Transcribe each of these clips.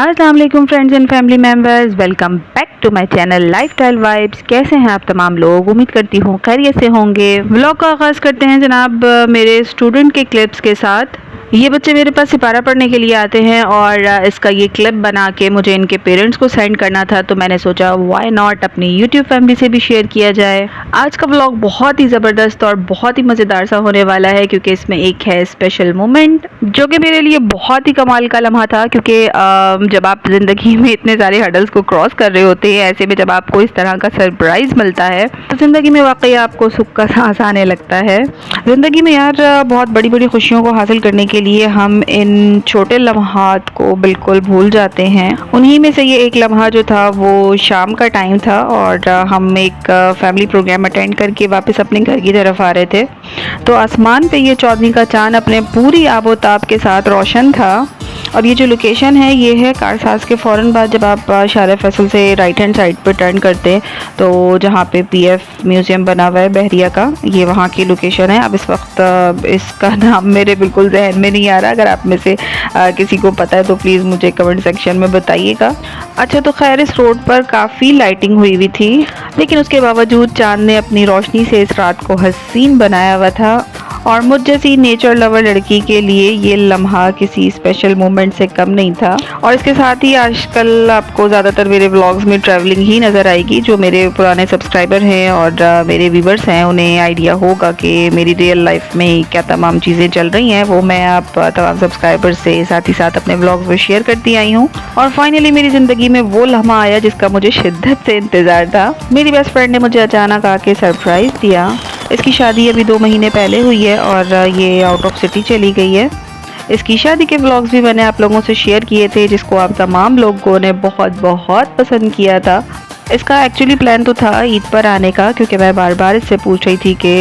अस्सलाम वालेकुम friends and family members, welcome back to my channel lifestyle vibes. कैसे हैं आप तमाम लोग? उम्मीद करती हूँ खैरियत से होंगे। व्लॉग का आगाज़ करते हैं जनाब मेरे स्टूडेंट के क्लिप्स के साथ। ये बच्चे मेरे पास सिपारा पढ़ने के लिए आते हैं और इसका ये क्लिप बना के मुझे इनके पेरेंट्स को सेंड करना था, तो मैंने सोचा व्हाई नॉट अपनी यूट्यूब फैमिली से भी शेयर किया जाए। आज का व्लॉग बहुत ही ज़बरदस्त और बहुत ही मज़ेदार सा होने वाला है, क्योंकि इसमें एक है स्पेशल मोमेंट जो कि मेरे लिए बहुत ही कमाल का लम्हा था। क्योंकि जब आप ज़िंदगी में इतने सारे हडल्स को क्रॉस कर रहे होते हैं, ऐसे में जब आपको इस तरह का सरप्राइज़ मिलता है तो ज़िंदगी में वाकई आपको सुख का सांस आने लगता है। ज़िंदगी में यार बहुत बड़ी बड़ी खुशियों को हासिल करने के लिए हम इन छोटे लम्हात को बिल्कुल भूल जाते हैं। उन्हीं में से ये एक लम्हा जो था वो शाम का टाइम था और हम एक फैमिली प्रोग्राम अटेंड करके वापस अपने घर की तरफ आ रहे थे। तो आसमान पे ये चौदहवीं का चांद अपने पूरी आबोताब के साथ रोशन था। और ये जो लोकेशन है ये है कारसाज के फ़ौरन बाद जब आप शारा फैसल से राइट हैंड साइड पर टर्न करते हैं तो जहाँ पे पीएफ म्यूज़ियम बना हुआ है बहरिया का, ये वहाँ की लोकेशन है। अब इस वक्त इसका नाम मेरे बिल्कुल जहन में नहीं आ रहा। अगर आप में से किसी को पता है तो प्लीज़ मुझे कमेंट सेक्शन में बताइएगा। अच्छा, तो खैर इस रोड पर काफ़ी लाइटिंग हुई हुई थी, लेकिन उसके बावजूद चाँद ने अपनी रोशनी से इस रात को हसीन बनाया हुआ था। और मुझ जैसी नेचर लवर लड़की के लिए ये लम्हा किसी स्पेशल मोमेंट से कम नहीं था। और इसके साथ ही आजकल आपको ज़्यादातर मेरे व्लॉग्स में ट्रैवलिंग ही नज़र आएगी। जो मेरे पुराने सब्सक्राइबर हैं और मेरे व्यूवर्स हैं उन्हें आइडिया होगा कि मेरी रियल लाइफ में क्या तमाम चीज़ें चल रही हैं, वो मैं आप तमाम सब्सक्राइबर से साथ ही साथ अपने व्लॉग्स में शेयर करती आई हूँ। और फाइनली मेरी ज़िंदगी में वो लम्हा आया जिसका मुझे शिद्दत से इंतज़ार था। मेरी बेस्ट फ्रेंड ने मुझे अचानक आके सरप्राइज़ दिया। इसकी शादी अभी 2 महीने पहले हुई है और ये आउट ऑफ सिटी चली गई है। इसकी शादी के व्लॉग्स भी मैंने आप लोगों से शेयर किए थे, जिसको आप तमाम लोगों ने बहुत बहुत पसंद किया था। इसका एक्चुअली प्लान तो था ईद पर आने का, क्योंकि मैं बार बार इससे पूछ रही थी कि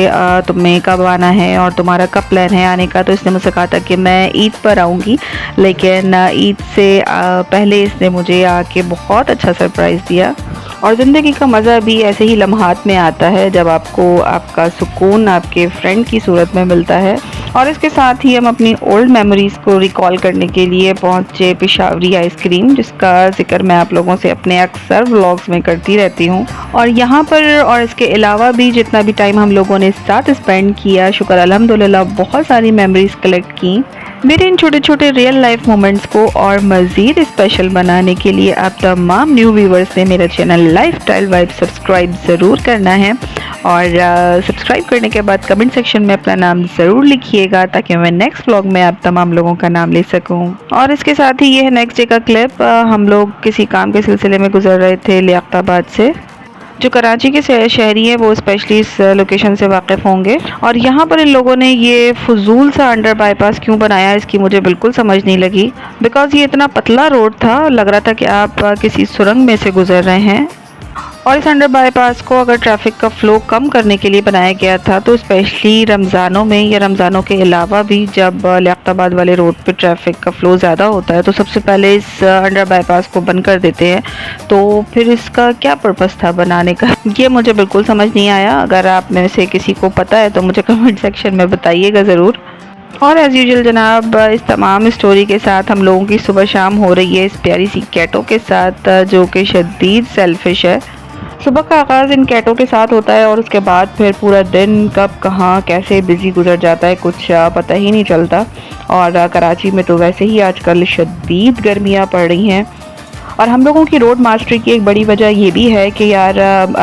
तुम्हें कब आना है और तुम्हारा कब प्लान है आने का। तो इसने मुझसे कहा था कि मैं ईद पर आऊँगी, लेकिन ईद से पहले इसने मुझे आके बहुत अच्छा सरप्राइज़ दिया। और ज़िंदगी का मज़ा भी ऐसे ही लम्हात में आता है जब आपको आपका सुकून आपके फ्रेंड की सूरत में मिलता है। और इसके साथ ही हम अपनी ओल्ड मेमोरीज़ को रिकॉल करने के लिए पहुँचे पेशावरी आइसक्रीम, जिसका जिक्र मैं आप लोगों से अपने अक्सर व्लॉग्स में करती रहती हूँ। और यहाँ पर और इसके अलावा भी जितना भी टाइम हम लोगों ने साथ स्पेंड किया, शुक्र अल्हम्दुलिल्लाह बहुत सारी मेमोरीज़ कलेक्ट की। मेरे इन छोटे छोटे रियल लाइफ मोमेंट्स को और मज़ीद स्पेशल बनाने के लिए आप तमाम न्यू व्यूवर्स ने मेरा चैनल लाइफस्टाइल वाइब सब्सक्राइब ज़रूर करना है। और सब्सक्राइब करने के बाद कमेंट सेक्शन में अपना नाम ज़रूर लिखिएगा, ताकि मैं नेक्स्ट व्लॉग में आप तमाम लोगों का नाम ले सकूं। और इसके साथ ही ये है नेक्स्ट डे का क्लिप। हम लोग किसी काम के सिलसिले में गुजर रहे थे लियाकताबाद से। जो कराची के शहरी हैं वो स्पेशली इस लोकेशन से वाकिफ़ होंगे। और यहाँ पर इन लोगों ने ये फजूल सा अंडर बाईपास क्यों बनाया, इसकी मुझे बिल्कुल समझ नहीं लगी। बिकॉज़ ये इतना पतला रोड था, लग रहा था कि आप किसी सुरंग में से गुजर रहे हैं। और इस अंडर बाईपास को अगर ट्रैफिक का फ़्लो कम करने के लिए बनाया गया था, तो स्पेशली रमज़ानों में या रमज़ानों के अलावा भी जब लियाकताबाद वाले रोड पे ट्रैफिक का फ़्लो ज़्यादा होता है तो सबसे पहले इस अंडर बाईपास को बंद कर देते हैं। तो फिर इसका क्या पर्पस था बनाने का, ये मुझे बिल्कुल समझ नहीं आया। अगर आप में से किसी को पता है तो मुझे कमेंट सेक्शन में बताइएगा ज़रूर। और एज़ यूजुअल जनाब इस तमाम स्टोरी के साथ हम लोगों की सुबह शाम हो रही है इस प्यारी सी कैटो के साथ, जो कि शदीद सेल्फिश है। सुबह का आगाज़ इन कैटों के साथ होता है और उसके बाद फिर पूरा दिन कब कहाँ कैसे बिज़ी गुजर जाता है कुछ पता ही नहीं चलता। और कराची में तो वैसे ही आजकल शदीद गर्मियाँ पड़ रही हैं। और हम लोगों की रोड मास्टरी की एक बड़ी वजह ये भी है कि यार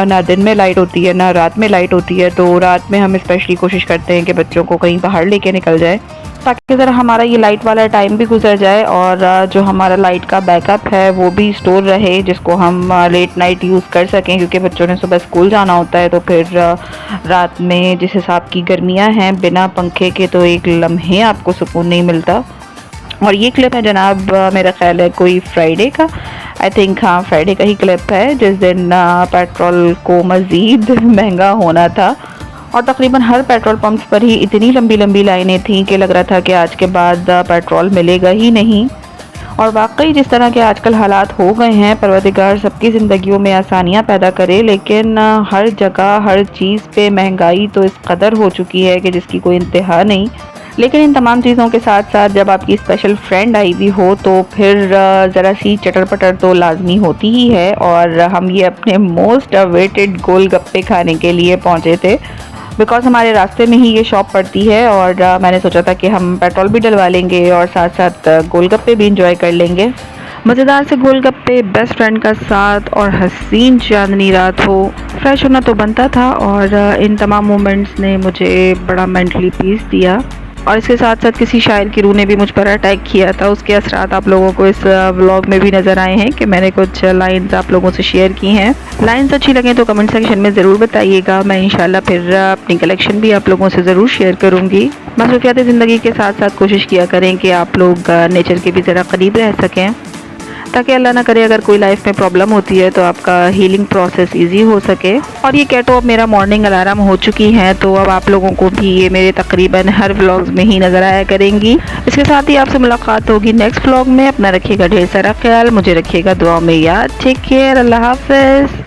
ना दिन में लाइट होती है ना रात में लाइट होती है। तो रात में हम स्पेशली कोशिश करते हैं कि बच्चों को कहीं बाहर लेके निकल जाए, ताकि ज़रा हमारा ये लाइट वाला टाइम भी गुजर जाए और जो हमारा लाइट का बैकअप है वो भी स्टोर रहे, जिसको हम लेट नाइट यूज़ कर सकें। क्योंकि बच्चों ने सुबह स्कूल जाना होता है, तो फिर रात में जिस हिसाब की गर्मियाँ हैं बिना पंखे के तो एक लम्हे आपको सुकून नहीं मिलता। और ये क्लिप है जनाब मेरा ख्याल है कोई फ्राइडे का, आई थिंक हाँ फ्राइडे का ही क्लिप है, जिस दिन पेट्रोल को मज़ीद महंगा होना था। और तकरीबन हर पेट्रोल पंप्स पर ही इतनी लंबी लंबी लाइनें थीं कि लग रहा था कि आज के बाद पेट्रोल मिलेगा ही नहीं। और वाकई जिस तरह के आजकल हालात हो गए हैं, परवरदिगार सबकी ज़िंदगियों में आसानियाँ पैदा करे, लेकिन हर जगह हर चीज़ पे महंगाई तो इस कदर हो चुकी है कि जिसकी कोई इंतहा नहीं। लेकिन इन तमाम चीज़ों के साथ साथ जब आपकी स्पेशल फ्रेंड आई हुई हो तो फिर ज़रा सी चटर पटर तो लाजमी होती ही है। और हम ये अपने मोस्ट अवेटेड गोलगप्पे खाने के लिए पहुँचे थे, बिकॉज़ हमारे रास्ते में ही ये शॉप पड़ती है। और मैंने सोचा था कि हम पेट्रोल भी डलवा लेंगे और साथ साथ गोलगप्पे भी इंजॉय कर लेंगे। मज़ेदार से गोलगप्पे, बेस्ट फ्रेंड का साथ और हसीन चांदनी रात हो, फ्रेश होना तो बनता था। और इन तमाम मोमेंट्स ने मुझे बड़ा मेंटली पीस दिया। और इसके साथ साथ किसी शायर की रूह ने भी मुझ पर अटैक किया था, उसके असरात आप लोगों को इस व्लॉग में भी नज़र आए हैं कि मैंने कुछ लाइंस आप लोगों से शेयर की हैं। लाइंस अच्छी लगें तो कमेंट सेक्शन में ज़रूर बताइएगा। मैं इंशाल्लाह फिर अपनी कलेक्शन भी आप लोगों से ज़रूर शेयर करूँगी। मसरूफियात ज़िंदगी के साथ साथ कोशिश किया करें कि आप लोग नेचर के भी ज़रा करीब रह सकें, ताकि अल्लाह ना करे अगर कोई लाइफ में प्रॉब्लम होती है तो आपका हीलिंग प्रोसेस इजी हो सके। और ये कैटो अब मेरा मॉर्निंग अलार्म हो चुकी हैं, तो अब आप लोगों को भी ये मेरे तकरीबन हर व्लॉग्स में ही नज़र आया करेंगी। इसके साथ ही आपसे मुलाकात होगी नेक्स्ट व्लॉग में। अपना रखिएगा ढेर सारा ख्याल, मुझे रखिएगा दुआ में याद। टेक केयर, अल्लाह हाफ़िज़।